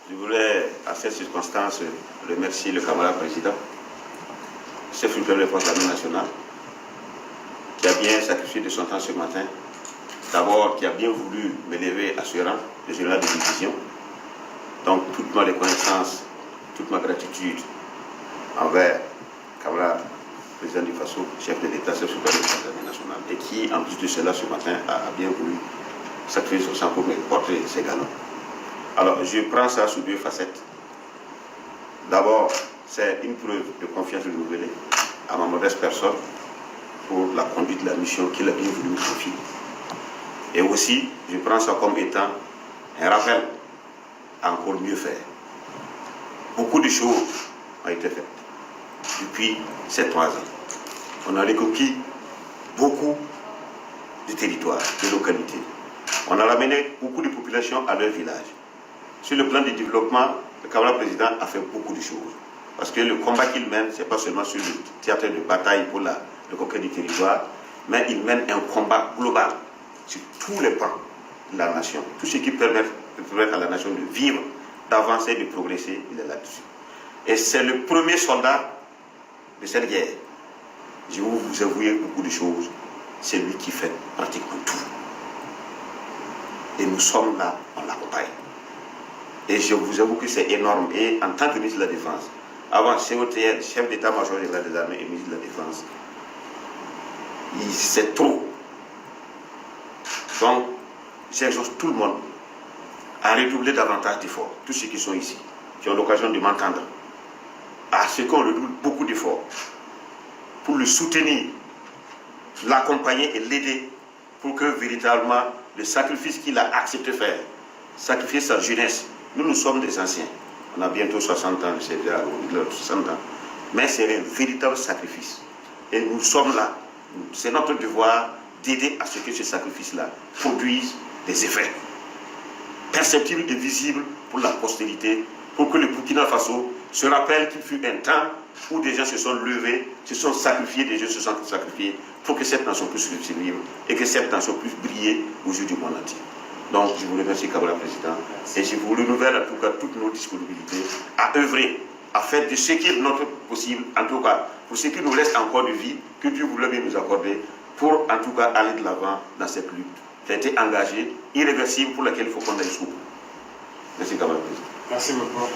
Je voulais, à cette circonstance, remercier le camarade président, chef suprême des forces de l'armée nationale, qui a bien sacrifié de son temps ce matin. D'abord, qui a bien voulu m'élever à ce rang de général de division. Donc, toute ma reconnaissance, toute ma gratitude envers le camarade président du FASO, chef de l'État, chef suprême des forces de l'armée nationale, et qui, en plus de cela, ce matin, a bien voulu sacrifier son sang pour me porter ses galons. Alors, je prends ça sous deux facettes. D'abord, c'est une preuve de confiance renouvelée à ma modeste personne pour la conduite de la mission qu'il a bien voulu me confier. Et aussi, je prends ça comme étant un rappel à encore mieux faire. Beaucoup de choses ont été faites depuis ces 3 ans. On a reconquis beaucoup de territoires, de localités. On a ramené beaucoup de populations à leur village. Sur le plan du développement, le camarade président a fait beaucoup de choses. Parce que le combat qu'il mène, ce n'est pas seulement sur le théâtre de bataille pour le conquête du territoire, mais il mène un combat global sur tous les plans de la nation. Tout ce qui permet à la nation de vivre, d'avancer, de progresser, il est là-dessus. Et c'est le premier soldat de cette guerre. Je vais vous avouer beaucoup de choses. C'est lui qui fait pratiquement tout. Et nous sommes là, on l'accompagne. Et je vous avoue que c'est énorme. Et en tant que ministre de la Défense, avant COTL, chef d'état-major général des armées et ministre de la Défense, c'est trop. Donc, j'exhorte tout le monde à redoubler davantage d'efforts, tous ceux qui sont ici, qui ont l'occasion de m'entendre, à ce qu'on redouble beaucoup d'efforts pour le soutenir, l'accompagner et l'aider pour que véritablement le sacrifice qu'il a accepté de faire, sacrifier sa jeunesse. Nous sommes des anciens. On a bientôt 60 ans, c'est déjà 60 ans. Mais c'est un véritable sacrifice. Et nous sommes là. C'est notre devoir d'aider à ce que ce sacrifice-là produise des effets perceptibles et visibles pour la postérité, pour que le Burkina Faso se rappelle qu'il fut un temps où des gens se sont levés, se sont sacrifiés, des gens se sont sacrifiés pour que cette nation puisse survivre et que cette nation puisse briller aux yeux du monde entier. Donc, je vous remercie, camarade président, et je vous renouvelle en tout cas toutes nos disponibilités à œuvrer, à faire de ce qui est notre possible, en tout cas, pour ce qui nous reste encore de vie, que Dieu voulait bien nous accorder, pour en tout cas aller de l'avant dans cette lutte qui a été engagée, irréversible, pour laquelle il faut qu'on aille jusqu'au bout. Merci, camarade président. Merci beaucoup.